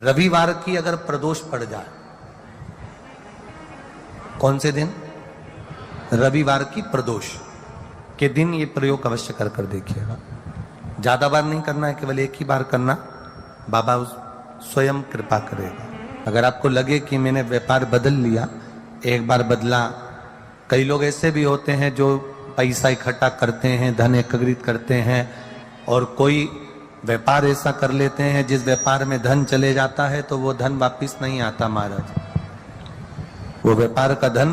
रविवार की अगर प्रदोष पड़ जाए, कौन से दिन? रविवार की प्रदोष के दिन ये प्रयोग अवश्य कर कर देखिएगा। ज्यादा बार नहीं करना है, केवल एक ही बार करना, बाबा स्वयं कृपा करेगा। अगर आपको लगे कि मैंने व्यापार बदल लिया, एक बार बदला, कई लोग ऐसे भी होते हैं जो पैसा इकट्ठा करते हैं, धन एकत्रित करते हैं, और कोई व्यापार ऐसा कर लेते हैं जिस व्यापार में धन चले जाता है तो वो धन वापिस नहीं आता महाराज, वो व्यापार का धन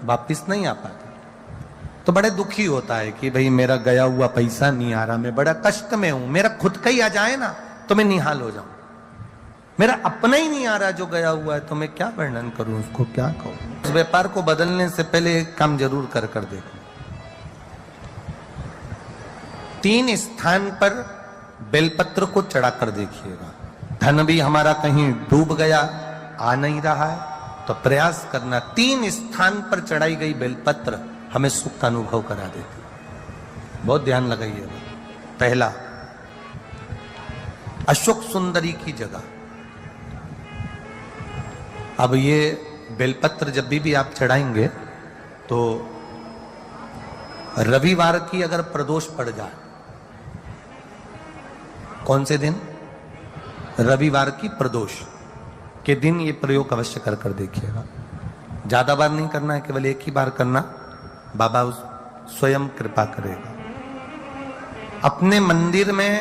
वापिस नहीं आ पाता। तो बड़े दुखी होता है कि भाई मेरा गया हुआ पैसा नहीं आ रहा, मैं बड़ा कष्ट में हूं, मेरा खुद का ही आ जाए ना तो मैं निहाल हो जाऊं, मेरा अपना ही नहीं आ रहा जो गया हुआ है, तो मैं क्या वर्णन करूं, उसको क्या कहूं। इस व्यापार को बदलने से पहले एक काम जरूर कर कर देखो। 3 स्थान पर बेलपत्र को चढ़ाकर देखिएगा। धन भी हमारा कहीं डूब गया, आ नहीं रहा है, तो प्रयास करना 3 स्थान पर चढ़ाई गई बेलपत्र हमें सुख का अनुभव करा देती। बहुत ध्यान लगाइएगा। पहला, अशोक सुंदरी की जगह। अब ये बेलपत्र जब भी आप चढ़ाएंगे तो रविवार की अगर प्रदोष पड़ जाए, कौन से दिन? रविवार की प्रदोष के दिन ये प्रयोग अवश्य कर कर देखिएगा। ज्यादा बार नहीं करना है, केवल एक ही बार करना, बाबा स्वयं कृपा करेगा। अपने मंदिर में,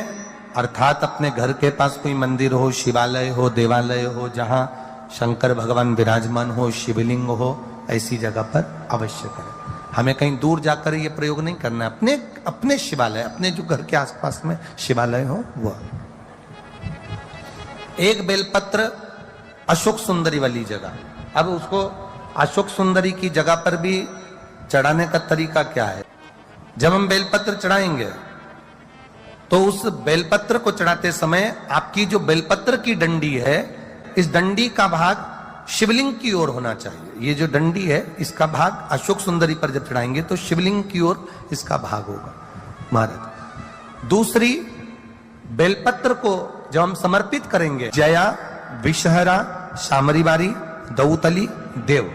अर्थात अपने घर के पास कोई मंदिर हो, शिवालय हो, देवालय हो, जहां शंकर भगवान विराजमान हो, शिवलिंग हो, ऐसी जगह पर अवश्य करें। हमें कहीं दूर जाकर ये प्रयोग नहीं करना है, अपने शिवालय, अपने जो घर के आसपास में शिवालय हो वो। एक बेलपत्र अशोक सुंदरी वाली जगह। अब उसको अशोक सुंदरी की जगह पर भी चढ़ाने का तरीका क्या है? जब हम बेलपत्र चढ़ाएंगे तो उस बेलपत्र को चढ़ाते समय आपकी जो बेलपत्र की डंडी है, इस डंडी का भाग शिवलिंग की ओर होना चाहिए। ये जो डंडी है इसका भाग अशोक सुंदरी पर जब चढ़ाएंगे तो शिवलिंग की ओर इसका भाग होगा महाराज। दूसरी, बेलपत्र को जब हम समर्पित करेंगे, जया, विषहरा, शामरीवारी, दौतली, देव,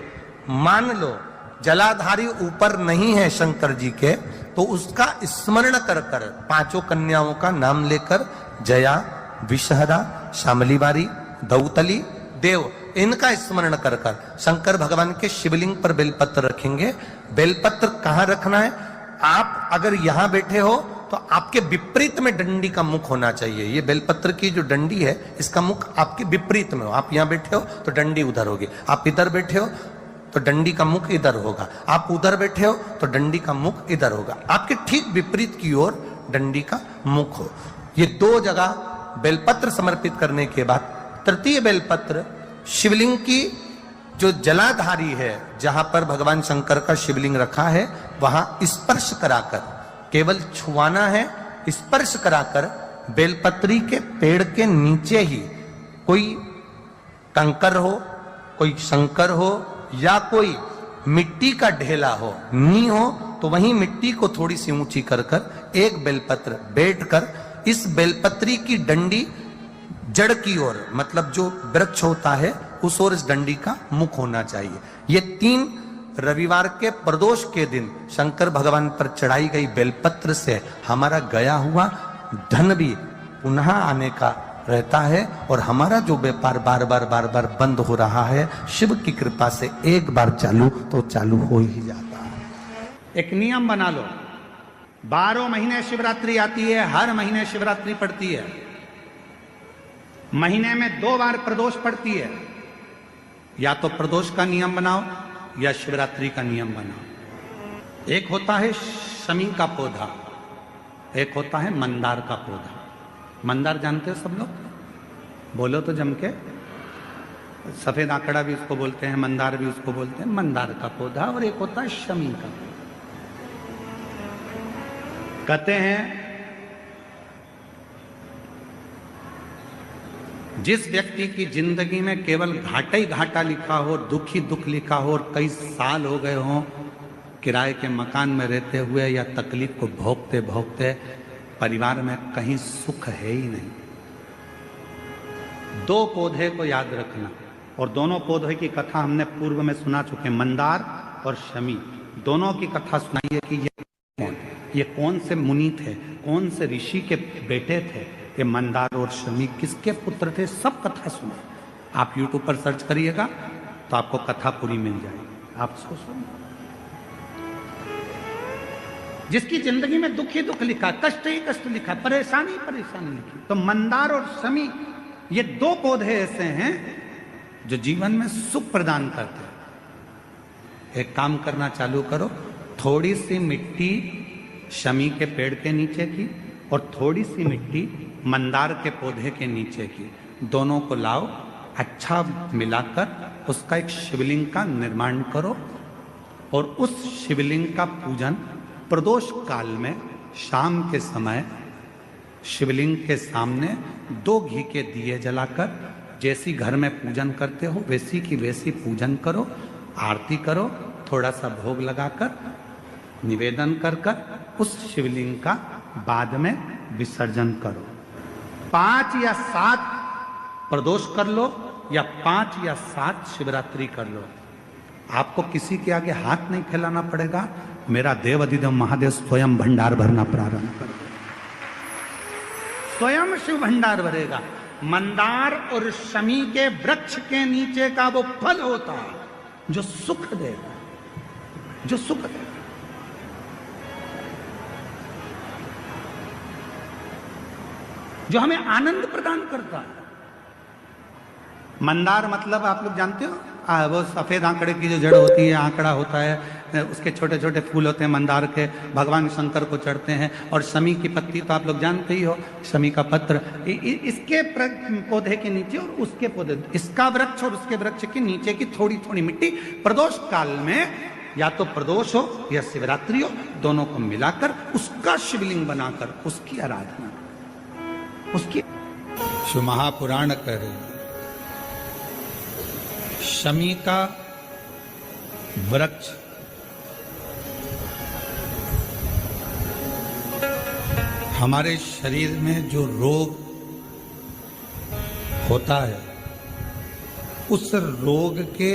मान लो जलाधारी ऊपर नहीं है शंकर जी के, तो उसका स्मरण कर कर 5 कन्याओं का नाम लेकर जया, विषहरा, शामलीवारी, दौतली, देव, इनका स्मरण कर कर शंकर भगवान के शिवलिंग पर बेलपत्र रखेंगे। बेलपत्र कहां रखना है? आप अगर यहां बैठे हो तो आपके विपरीत में डंडी का मुख होना चाहिए। ये बेलपत्र की जो डंडी है इसका मुख आपके विपरीत में हो। आप यहां बैठे हो तो डंडी उधर होगी, आप इधर बैठे हो तो डंडी का मुख इधर होगा, आप उधर बैठे हो तो डंडी का मुख इधर होगा। आपके ठीक विपरीत की ओर डंडी का मुख हो। ये 2 जगह बेलपत्र समर्पित करने के बाद तृतीय बेलपत्र शिवलिंग की जो जलाधारी है, जहां पर भगवान शंकर का शिवलिंग रखा है, वहां स्पर्श कराकर, केवल छुआना है, स्पर्श कराकर बेलपत्री के पेड़ के नीचे ही कोई कंकर हो, कोई शंकर हो, या कोई मिट्टी का ढेला हो, नी हो, तो वहीं मिट्टी को थोड़ी सी ऊंची कर कर एक बेलपत्र बैठकर इस बेलपत्री की डंडी जड़ की ओर, मतलब जो वृक्ष होता है उस ओर इस डंडी का मुख होना चाहिए। ये 3 रविवार के प्रदोष के दिन शंकर भगवान पर चढ़ाई गई बेलपत्र से हमारा गया हुआ धन भी पुनः आने का रहता है, और हमारा जो व्यापार बार बार बंद हो रहा है, शिव की कृपा से एक बार चालू तो चालू हो ही जाता है। एक नियम बना लो, 12 महीने शिवरात्रि आती है, हर महीने शिवरात्रि पड़ती है, महीने में 2 बार प्रदोष पड़ती है। या तो प्रदोष का नियम बनाओ या शिवरात्रि का नियम बनाओ। एक होता है शमी का पौधा, एक होता है मंदार का पौधा। मंदार जानते हो सब लोग? बोलो तो जम के। सफेद आंकड़ा भी उसको बोलते हैं, मंदार भी उसको बोलते हैं। मंदार का पौधा, और एक होता है शमी का पौधा। कहते हैं जिस व्यक्ति की जिंदगी में केवल घाटा ही घाटा लिखा हो, दुख ही दुख लिखा हो, और कई साल हो गए हों किराए के मकान में रहते हुए या तकलीफ को भोगते भोगते, परिवार में कहीं सुख है ही नहीं, दो पौधे को याद रखना, और दोनों पौधे की कथा हमने पूर्व में सुना चुके, मंदार और शमी। दोनों की कथा सुनाइए कि ये कौन से मुनि थे, कौन से ऋषि के बेटे थे, ये मंदार और शमी किसके पुत्र थे, सब कथा सुने। आप YouTube पर सर्च करिएगा तो आपको कथा पूरी मिल जाएगी, आप उसको सुनिए। जिसकी जिंदगी में दुख ही दुख लिखा, कष्ट ही कष्ट लिखा, परेशानी ही परेशानी लिखी, तो मंदार और शमी ये दो पौधे ऐसे हैं जो जीवन में सुख प्रदान करते हैं। एक काम करना चालू करो, थोड़ी सी मिट्टी शमी के पेड़ के नीचे की और थोड़ी सी मिट्टी मंदार के पौधे के नीचे की, दोनों को लाओ, अच्छा मिलाकर उसका एक शिवलिंग का निर्माण करो और उस शिवलिंग का पूजन प्रदोष काल में शाम के समय शिवलिंग के सामने 2 घी के दिए जलाकर, जैसी घर में पूजन करते हो वैसी की वैसी पूजन करो, आरती करो, थोड़ा सा भोग लगाकर निवेदन कर कर उस शिवलिंग का बाद में विसर्जन करो। 5 या 7 प्रदोष कर लो या 5 या 7 शिवरात्रि कर लो, आपको किसी के आगे हाथ नहीं फैलाना पड़ेगा। मेरा देव अधिदेव महादेव स्वयं भंडार भरना प्रारंभ कर, स्वयं शिव भंडार भरेगा। मंदार और शमी के वृक्ष के नीचे का वो फल होता है जो सुख देगा, जो सुख देगा। जो हमें आनंद प्रदान करता है। मंदार मतलब आप लोग जानते हो, वो सफेद आंकड़े की जो जड़ होती है, आंकड़ा होता है, उसके छोटे छोटे फूल होते हैं मंदार के, भगवान शंकर को चढ़ते हैं। और शमी की पत्ती तो आप लोग जानते ही हो, शमी का पत्र, इसके पौधे के नीचे और उसके पौधे, इसका वृक्ष और उसके वृक्ष के नीचे की थोड़ी थोड़ी मिट्टी प्रदोष काल में, या तो प्रदोष हो या शिवरात्रि हो, दोनों को मिलाकर उसका शिवलिंग बनाकर उसकी आराधना, उसकी। शिव महापुराण कह रहे शमी का वृक्ष हमारे शरीर में जो रोग होता है, उस रोग के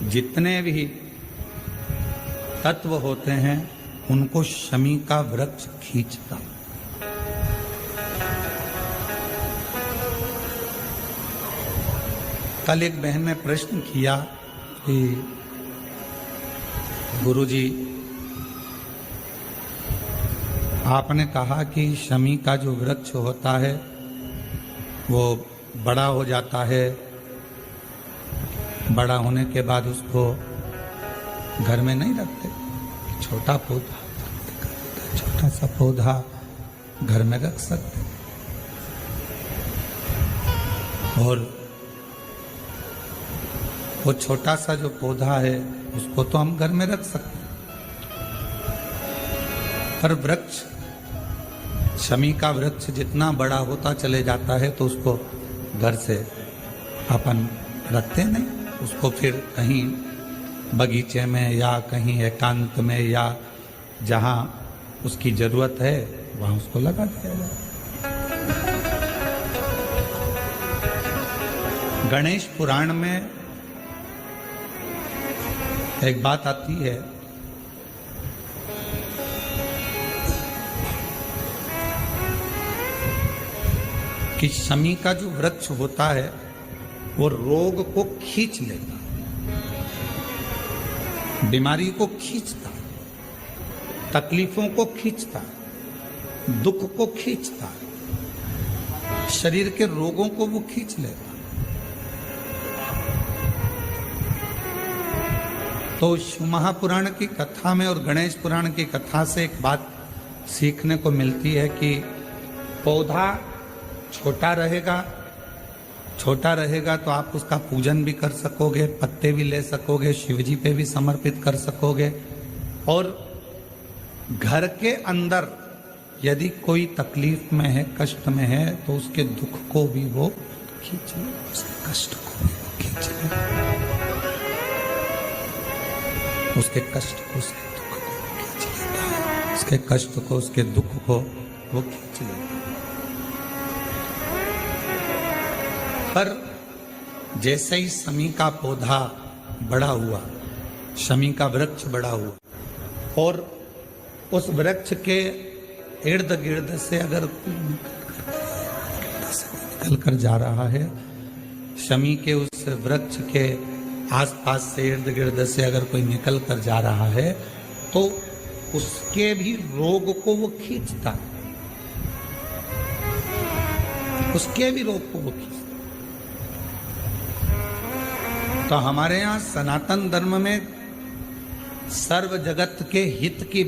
जितने भी तत्व होते हैं उनको शमी का वृक्ष खींचता। कल एक बहन ने प्रश्न किया कि गुरुजी, आपने कहा कि शमी का जो वृक्ष होता है वो बड़ा हो जाता है, बड़ा होने के बाद उसको घर में नहीं रखते, छोटा पौधा, छोटा सा पौधा घर में रख सकते, और वो छोटा सा जो पौधा है उसको तो हम घर में रख सकते हैं, पर वृक्ष, शमी का वृक्ष जितना बड़ा होता चले जाता है तो उसको घर से अपन रखते नहीं, उसको फिर कहीं बगीचे में या कहीं एकांत में या जहां उसकी जरूरत है वहां उसको लगा दिया जाए। गणेश पुराण में एक बात आती है कि शमी का जो वृक्ष होता है वो रोग को खींच लेता, बीमारी को खींचता, तकलीफों को खींचता, दुख को खींचता, शरीर के रोगों को वो खींच लेता। तो शिव महापुराण की कथा में और गणेश पुराण की कथा से एक बात सीखने को मिलती है कि पौधा छोटा रहेगा तो आप उसका पूजन भी कर सकोगे, पत्ते भी ले सकोगे, शिवजी पे भी समर्पित कर सकोगे, और घर के अंदर यदि कोई तकलीफ में है, कष्ट में है, तो उसके दुख को भी वो खींच ले, उसके कष्ट को भी वो खींच ले, उसके कष्ट को, उसके दुख को खींच लेता है, उसके कष्ट को, उसके दुख को वो खींच लेता है। पर जैसे ही शमी का पौधा बड़ा हुआ, शमी का वृक्ष बड़ा हुआ, और उस वृक्ष के इर्द गिर्द से अगर निकल कर जा रहा है, शमी के उस वृक्ष के आसपास से इर्द गिर्द से अगर कोई निकल कर जा रहा है, तो उसके भी रोग को वो खींचता है, उसके भी रोग को वो खींचता। तो हमारे यहाँ सनातन धर्म में सर्व जगत के हित की